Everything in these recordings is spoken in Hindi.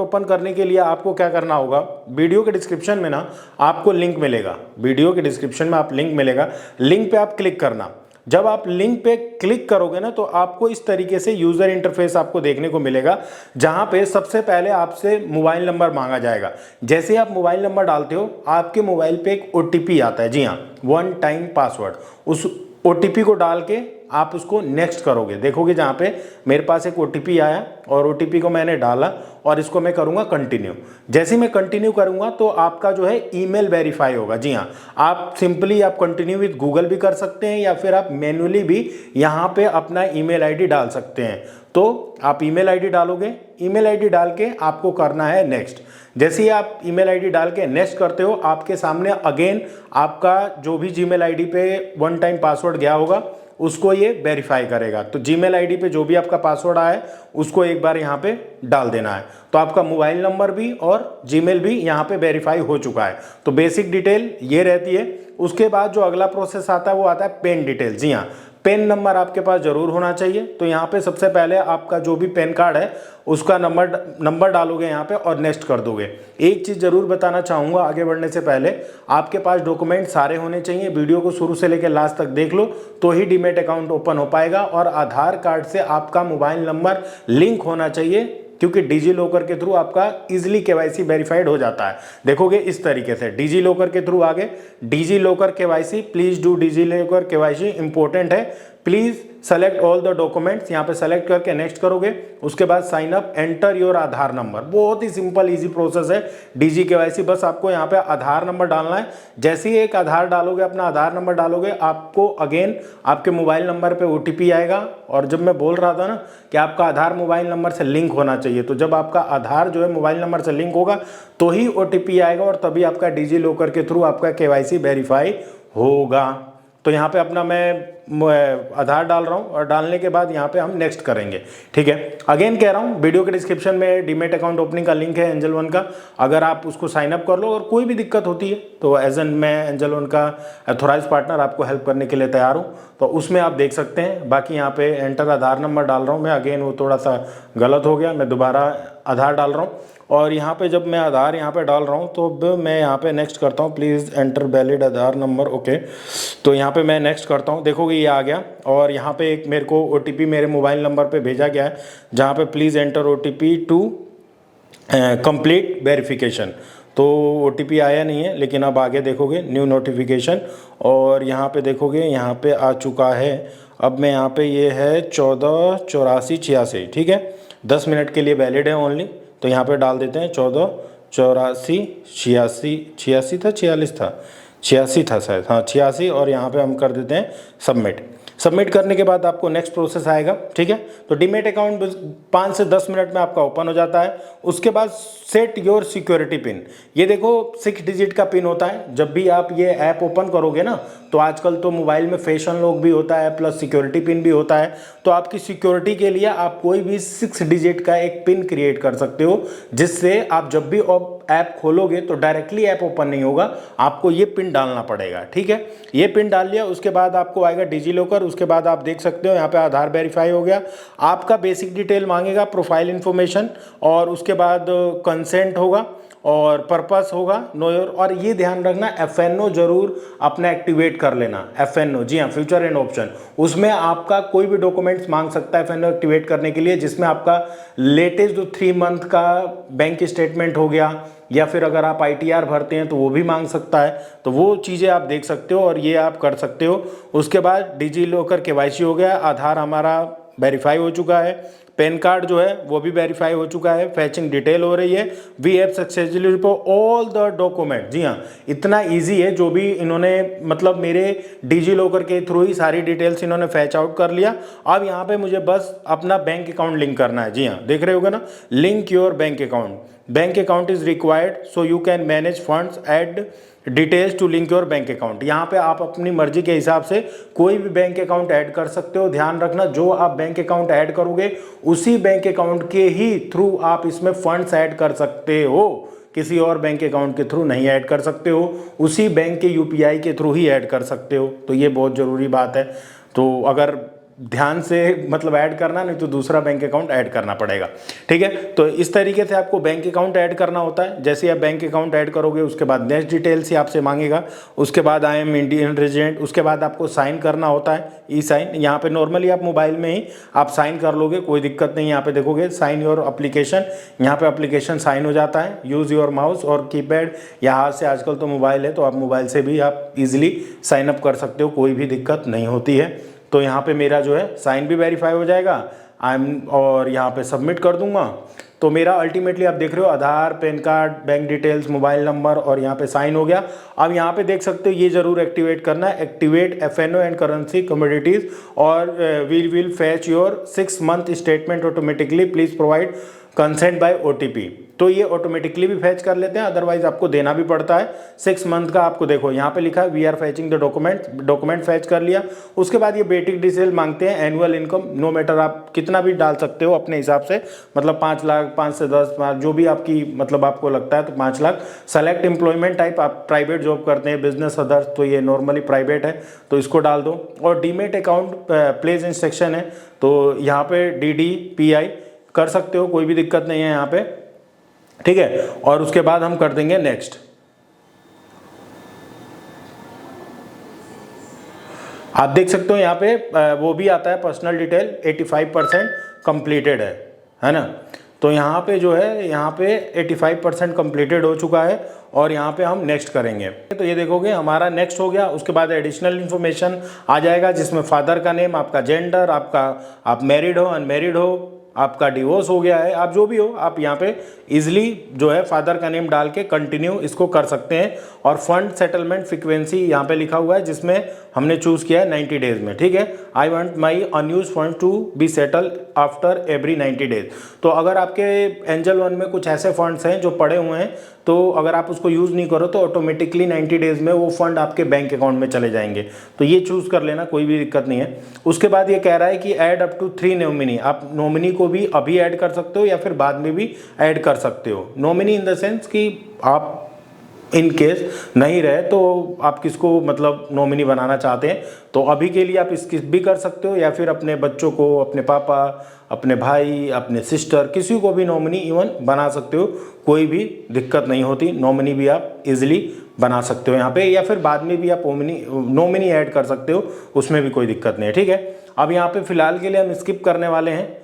ओपन करने के लिए आपको क्या करना होगा, वीडियो के डिस्क्रिप्शन में ना आपको लिंक मिलेगा, वीडियो के डिस्क्रिप्शन में आप लिंक मिलेगा, लिंक पे आप क्लिक करना। जब आप लिंक पे क्लिक करोगे ना तो आपको इस तरीके से यूजर इंटरफेस आपको देखने को मिलेगा, जहां पे सबसे पहले आपसे मोबाइल नंबर मांगा जाएगा। जैसे ही आप मोबाइल नंबर डालते हो आपके मोबाइल पे एक ओटीपी आता है, जी हाँ, वन टाइम पासवर्ड। उस ओटीपी को डाल के आप उसको नेक्स्ट करोगे। देखोगे जहाँ पे मेरे पास एक ओटीपी आया और ओटीपी को मैंने डाला और इसको मैं करूँगा कंटिन्यू। जैसे ही मैं कंटिन्यू करूँगा तो आपका जो है ईमेल वेरीफाई होगा। जी हाँ, आप सिंपली आप कंटिन्यू विद गूगल भी कर सकते हैं या फिर आप मैन्युअली भी यहाँ पे अपना ईमेल आईडी डाल सकते हैं। तो आप ईमेल आईडी डालोगे, ईमेल आईडी डाल के आपको करना है नेक्स्ट। जैसे ही आप ईमेल आईडी डाल के नेक्स्ट करते हो आपके सामने अगेन आपका जो भी जीमेल आईडी पे वन टाइम पासवर्ड गया होगा उसको ये वेरीफाई करेगा। तो जीमेल आईडी पे जो भी आपका पासवर्ड आया है उसको एक बार यहाँ पे डाल देना है। तो आपका मोबाइल नंबर भी और जीमेल भी यहाँ पे वेरीफाई हो चुका है। तो बेसिक डिटेल ये रहती है। उसके बाद जो अगला प्रोसेस आता है वो आता है पेन डिटेल। जी हाँ, पेन नंबर आपके पास जरूर होना चाहिए। तो यहाँ पे सबसे पहले आपका जो भी पेन कार्ड है उसका नंबर डालोगे यहाँ पे और नेक्स्ट कर दोगे। एक चीज़ जरूर बताना चाहूँगा आगे बढ़ने से पहले, आपके पास डॉक्यूमेंट सारे होने चाहिए। वीडियो को शुरू से लेकर लास्ट तक देख लो तो ही डीमैट अकाउंट ओपन हो पाएगा। और आधार कार्ड से आपका मोबाइल नंबर लिंक होना चाहिए, क्योंकि डिजी लॉकर के थ्रू आपका इजीली केवाईसी वेरीफाइड हो जाता है। देखोगे इस तरीके से डिजी लॉकर के थ्रू आगे DigiLocker KYC, please do DigiLocker KYC important है, please select all the documents. यहाँ पे सेलेक्ट करके नेक्स्ट करोगे। उसके बाद sign up, enter your Aadhaar number. बहुत ही सिंपल इजी प्रोसेस है डीजी केवाईसी। बस आपको यहाँ पे आधार नंबर डालना है। जैसे ही एक आधार डालोगे, अपना आधार नंबर डालोगे, आपको अगेन आपके मोबाइल नंबर पे ओटीपी आएगा। और जब मैं बोल रहा था ना कि आपका आधार मोबाइल नंबर से लिंक होना चाहिए, तो जब आपका आधार जो है मोबाइल नंबर से लिंक होगा तो ही ओटीपी आएगा और तभी आपका डिजी लॉकर के थ्रू आपका केवाईसी वेरीफाई होगा। तो यहाँ पे अपना मैं आधार डाल रहा हूँ और डालने के बाद यहाँ पे हम नेक्स्ट करेंगे। ठीक है, अगेन कह रहा हूँ वीडियो के डिस्क्रिप्शन में डीमैट अकाउंट ओपनिंग का लिंक है एंजल वन का। अगर आप उसको साइन अप कर लो और कोई भी दिक्कत होती है तो एज एन मैं एंजल वन का अथोराइज पार्टनर आपको हेल्प करने के लिए तैयार हूँ। तो उसमें आप देख सकते हैं। बाकी यहाँ पे एंटर आधार नंबर डाल रहा हूँ मैं, अगेन वो थोड़ा सा गलत हो गया, मैं दोबारा आधार डाल रहा हूँ। और यहाँ पे जब मैं आधार यहाँ पे डाल रहा हूँ तो अब मैं यहाँ पे नेक्स्ट करता हूँ, please enter valid Aadhaar number. Okay, तो यहाँ पे मैं नेक्स्ट करता हूँ। देखोगे ये आ गया और यहाँ पे एक मेरे को ओटीपी मेरे मोबाइल नंबर पे भेजा गया है, जहाँ पे please enter OTP to complete verification. तो ओटीपी आया नहीं है, लेकिन अब आगे देखोगे न्यू नोटिफिकेशन और यहाँ पे देखोगे यहाँ पे आ चुका है। अब मैं यहाँ पे ये है 148486। ठीक है, 10 मिनट के लिए वैलिड है ओनली। तो यहाँ पे डाल देते हैं 148486 था, 46 था, 86 था शायद, हाँ 86। और यहाँ पे हम कर देते हैं सबमिट। सबमिट करने के बाद आपको नेक्स्ट प्रोसेस आएगा। ठीक है, तो डीमैट अकाउंट 5 से 10 मिनट में आपका ओपन हो जाता है। उसके बाद सेट योर सिक्योरिटी पिन। ये देखो 6 डिजिट का पिन होता है। जब भी आप ये ऐप ओपन करोगे ना तो आजकल तो मोबाइल में फैशन लॉक भी होता है प्लस सिक्योरिटी पिन भी होता है। तो आपकी सिक्योरिटी के लिए आप कोई भी 6 डिजिट का एक पिन क्रिएट कर सकते हो, जिससे आप जब भी ऐप खोलोगे तो डायरेक्टली ऐप ओपन नहीं होगा, आपको ये पिन डालना पड़ेगा। ठीक है, ये पिन डाल लिया, उसके बाद आपको आएगा डिजी लॉकर। उसके बाद आप देख सकते हो यहाँ पे आधार वेरीफाई हो गया। आपका बेसिक डिटेल मांगेगा, प्रोफाइल इन्फॉर्मेशन, और उसके बाद कंसेंट होगा और पर्पस होगा, नो योर। और ये ध्यान रखना एफएनओ जरूर अपना एक्टिवेट कर लेना। एफएनओ, जी हाँ, फ्यूचर एंड ऑप्शन, उसमें आपका कोई भी डॉक्यूमेंट्स मांग सकता है एफएनओ एक्टिवेट करने के लिए, जिसमें आपका लेटेस्ट जो 3 मंथ का बैंक स्टेटमेंट हो गया, या फिर अगर आप आईटीआर भरते हैं तो वो भी मांग सकता है। तो वो चीज़ें आप देख सकते हो और ये आप कर सकते हो। उसके बाद डिजी लॉकर केवाईसी हो गया, आधार हमारा वेरीफाई हो चुका है, पैन कार्ड जो है वो भी वेरीफाई हो चुका है, फैचिंग डिटेल हो रही है, we have successfully report all the document. जी हाँ, इतना इजी है। जो भी इन्होंने मतलब मेरे डिजी लॉकर के थ्रू ही सारी डिटेल्स इन्होंने फैच आउट कर लिया। अब यहाँ पे मुझे बस अपना बैंक अकाउंट लिंक करना है। जी हाँ, देख रहे होगे ना, link your bank account. Bank account is required so you can manage funds, add details to link your bank account. यहाँ पे आप अपनी मर्जी के हिसाब से कोई भी बैंक अकाउंट ऐड कर सकते हो। ध्यान रखना, जो आप बैंक अकाउंट ऐड करोगे उसी बैंक अकाउंट के ही थ्रू आप इसमें फंड्स ऐड कर सकते हो, किसी और बैंक अकाउंट के थ्रू नहीं ऐड कर सकते हो, उसी बैंक के यूपीआई के थ्रू ही ऐड कर सकते हो। तो ये बहुत ज़रूरी बात है। तो अगर ध्यान से मतलब ऐड करना, नहीं तो दूसरा बैंक अकाउंट ऐड करना पड़ेगा। ठीक है, तो इस तरीके से आपको बैंक अकाउंट ऐड करना होता है। जैसे आप बैंक अकाउंट ऐड करोगे उसके बाद नेक्स्ट डिटेल्स ही आपसे मांगेगा, उसके बाद आई एम इंडियन रेजिडेंट, उसके बाद आपको साइन करना होता है, ई साइन। यहाँ पे नॉर्मली आप मोबाइल में ही आप साइन कर लोगे, कोई दिक्कत नहीं। यहाँ पे देखोगे साइन योर एप्लीकेशन, यहाँ पे एप्लीकेशन साइन हो जाता है। यूज़ योर माउस और कीपैड, या हाथ से, आजकल तो मोबाइल है तो आप मोबाइल से भी आप इजीली साइन अप कर सकते हो, कोई भी दिक्कत नहीं होती है। तो यहाँ पे मेरा जो है साइन भी वेरीफाई हो जाएगा, और यहाँ पे सबमिट कर दूंगा। तो मेरा अल्टीमेटली आप देख रहे हो Aadhaar, PAN card, bank details, mobile number और यहाँ पे साइन हो गया। अब यहाँ पे देख सकते हो ये जरूर एक्टिवेट करना है, activate FNO and currency commodities, और will fetch your 6 month statement automatically, please provide consent by OTP। तो ये ऑटोमेटिकली भी फैच कर लेते हैं, अदरवाइज आपको देना भी पड़ता है 6 मंथ का। आपको देखो यहाँ पे लिखा है we are fetching the document fetch कर लिया। उसके बाद ये बेसिक डिटेल मांगते हैं, एनुअल इनकम, नो मैटर आप कितना भी डाल सकते हो अपने हिसाब से, मतलब 5 लाख, 5 से 10, जो भी आपकी मतलब आपको लगता है, तो 5 लाख। सेलेक्ट एम्प्लॉयमेंट टाइप, आप प्राइवेट जॉब करते हैं, बिजनेस, अदर्स, तो ये नॉर्मली प्राइवेट है तो इसको डाल दो। और डीमेट अकाउंट प्लेस इंस्ट्रक्शन है, तो यहाँ पे DD PI कर सकते हो, कोई भी दिक्कत नहीं है यहाँ पे। ठीक है, और उसके बाद हम कर देंगे नेक्स्ट। आप देख सकते हो यहाँ पे वो भी आता है पर्सनल डिटेल, 85% कंप्लीटेड है ना। तो यहाँ पे जो है, यहाँ पे 85% कंप्लीटेड हो चुका है, और यहाँ पे हम नेक्स्ट करेंगे। तो ये देखोगे हमारा नेक्स्ट हो गया। उसके बाद एडिशनल इन्फॉर्मेशन आ जाएगा, जिसमें फादर का नेम, आपका जेंडर, आप मैरिड हो, अनमैरिड हो, आपका डिवोर्स हो गया है, आप जो भी हो, आप यहाँ पे इजीली जो है फादर का नेम डाल के कंटिन्यू इसको कर सकते हैं। और फंड सेटलमेंट फ्रीक्वेंसी यहाँ पे लिखा हुआ है, जिसमें हमने चूज़ किया है 90 डेज में। ठीक है, I want my unused fund to be settle after every 90 days. तो अगर आपके एंजल वन में कुछ ऐसे फंड्स हैं जो पड़े हुए हैं, तो अगर आप उसको यूज़ नहीं करो तो ऑटोमेटिकली 90 डेज में वो फंड आपके बैंक अकाउंट में चले जाएंगे। तो ये चूज़ कर लेना, कोई भी दिक्कत नहीं है। उसके बाद ये कह रहा है कि ऐड अप टू 3 नॉमिनी, आप नॉमिनी को भी अभी ऐड कर सकते हो या फिर बाद में भी ऐड कर सकते हो। नॉमिनी इन द सेंस कि आप इन केस नहीं रहे तो आप किसको मतलब नॉमिनी बनाना चाहते हैं, तो अभी के लिए आप स्किप भी कर सकते हो, या फिर अपने बच्चों को, अपने पापा, अपने भाई, अपने सिस्टर, किसी को भी नॉमिनी इवन बना सकते हो, कोई भी दिक्कत नहीं होती। नॉमिनी भी आप इजीली बना सकते हो यहाँ पे, या फिर बाद में भी आप नॉमिनी ऐड कर सकते हो, उसमें भी कोई दिक्कत नहीं है। ठीक है, अब यहाँ पे फिलहाल के लिए हम स्किप करने वाले हैं।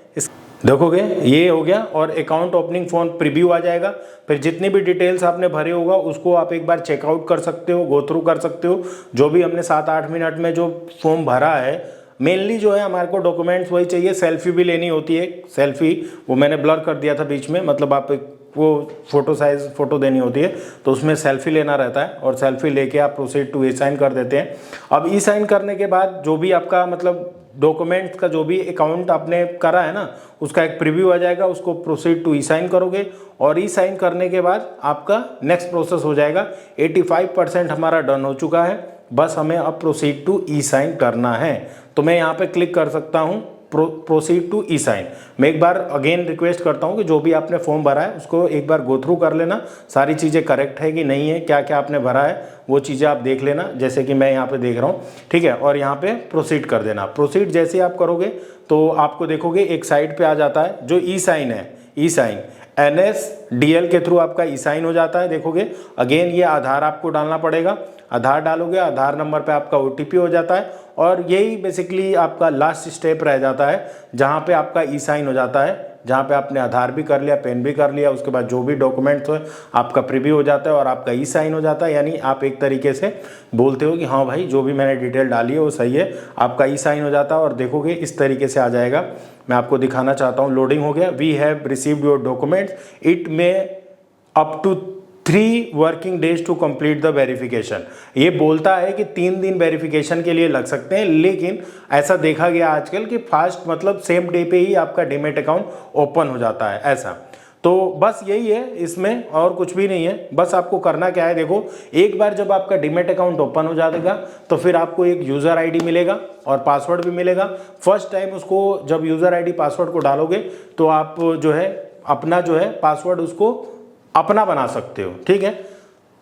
देखोगे ये हो गया, और अकाउंट ओपनिंग फॉर्म प्रीव्यू आ जाएगा। फिर जितनी भी डिटेल्स आपने भरे होगा उसको आप एक बार चेकआउट कर सकते हो, गो थ्रू कर सकते हो। जो भी हमने 7-8 मिनट में जो फॉर्म भरा है, मेनली जो है हमारे को डॉक्यूमेंट्स वही चाहिए। सेल्फी भी लेनी होती है, सेल्फी वो मैंने ब्लर कर दिया था बीच में, मतलब आप वो फोटो साइज फ़ोटो देनी होती है, तो उसमें सेल्फी लेना रहता है, और सेल्फी लेके आप प्रोसीड टू ई-साइन कर देते हैं। अब ई-साइन करने के बाद जो भी आपका मतलब डॉक्यूमेंट्स का जो भी अकाउंट आपने करा है ना, उसका एक प्रीव्यू आ जाएगा, उसको प्रोसीड टू ई-साइन करोगे, और ई-साइन करने के बाद आपका नेक्स्ट प्रोसेस हो जाएगा। 85% हमारा डन हो चुका है, बस हमें अब प्रोसीड टू ई-साइन करना है। तो मैं यहाँ पे क्लिक कर सकता हूँ प्रोसीड टू ई-साइन। मैं एक बार अगेन रिक्वेस्ट करता हूँ कि जो भी आपने फॉर्म भरा है उसको एक बार गो थ्रू कर लेना, सारी चीज़ें करेक्ट है कि नहीं है, क्या क्या आपने भरा है वो चीज़ें आप देख लेना, जैसे कि मैं यहाँ पे देख रहा हूँ। ठीक है, और यहाँ पे प्रोसीड कर देना। प्रोसीड जैसे आप करोगे तो आपको देखोगे एक साइड पे आ जाता है जो ई-साइन है, ई-साइन NSDL के थ्रू आपका ई-साइन हो जाता है। देखोगे अगेन ये आधार आपको डालना पड़ेगा, आधार डालोगे, आधार नंबर पे आपका OTP हो जाता है, और यही बेसिकली आपका लास्ट स्टेप रह जाता है, जहाँ पे आपका ई-साइन हो जाता है, जहाँ पे आपने आधार भी कर लिया, पेन भी कर लिया, उसके बाद जो भी डॉक्यूमेंट्स हो आपका प्रीव्यू हो जाता है और आपका ई-साइन हो जाता है। यानी आप एक तरीके से बोलते हो कि हाँ भाई जो भी मैंने डिटेल डाली है वो सही है, आपका ई-साइन हो जाता है। और देखोगे इस तरीके से आ जाएगा। मैं आपको दिखाना चाहता हूँ, लोडिंग हो गया। We have received your documents, it may up to 3 working days to complete the verification. ये बोलता है कि 3 दिन वेरिफिकेशन के लिए लग सकते हैं, लेकिन ऐसा देखा गया आजकल कि फास्ट मतलब सेम डे पे ही आपका डीमैट अकाउंट ओपन हो जाता है ऐसा। तो बस यही है इसमें, और कुछ भी नहीं है। बस आपको करना क्या है, देखो एक बार जब आपका डीमैट अकाउंट ओपन हो जाएगा तो फिर आपको एक यूज़र आईडी मिलेगा और पासवर्ड भी मिलेगा। फर्स्ट टाइम उसको जब यूज़र आईडी पासवर्ड को डालोगे तो आप जो है अपना जो है पासवर्ड उसको अपना बना सकते हो। ठीक है,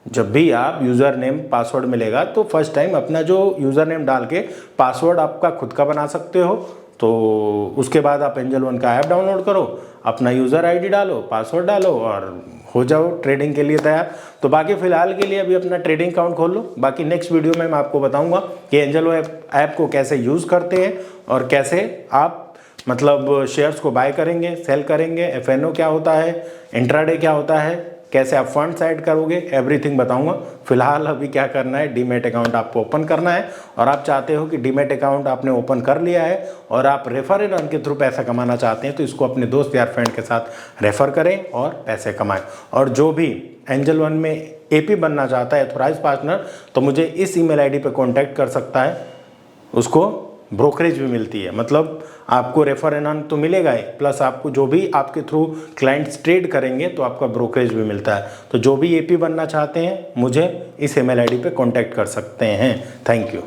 जब भी आप यूज़र नेम पासवर्ड मिलेगा तो फर्स्ट टाइम अपना जो यूज़र नेम डाल के पासवर्ड आपका खुद का बना सकते हो, तो उसके बाद आप एंजल वन का ऐप डाउनलोड करो, अपना यूज़र आईडी डालो, पासवर्ड डालो और हो जाओ ट्रेडिंग के लिए तैयार। तो बाकी फ़िलहाल के लिए अभी अपना ट्रेडिंग अकाउंट खोल लो। बाकी नेक्स्ट वीडियो में मैं आपको बताऊंगा कि एंजल वन ऐप को कैसे यूज़ करते हैं और कैसे आप मतलब शेयर्स को बाय करेंगे, सेल करेंगे, एफएनओ क्या होता है, इंट्राडे क्या होता है, कैसे आप फंड ऐड करोगे, एवरीथिंग बताऊंगा। फिलहाल अभी क्या करना है, डीमैट अकाउंट आपको ओपन करना है और आप चाहते हो कि डीमैट अकाउंट आपने ओपन कर लिया है और आप रेफर एंड अर्न के थ्रू पैसा कमाना चाहते हैं तो इसको अपने दोस्त यार फ्रेंड के साथ रेफर करें और पैसे कमाएं। और जो भी एंजल वन में एपी बनना चाहता है एथोराइज पार्टनर तो मुझे इस ईमेल आईडी पे कांटेक्ट कर सकता है, उसको ब्रोकरेज भी मिलती है, मतलब आपको रेफर एंड अर्न तो मिलेगा ही, प्लस आपको जो भी आपके थ्रू क्लाइंट्स ट्रेड करेंगे तो आपका ब्रोकरेज भी मिलता है। तो जो भी एपी बनना चाहते हैं मुझे इस ईमेल आईडी पे कांटेक्ट कर सकते हैं। Thank you.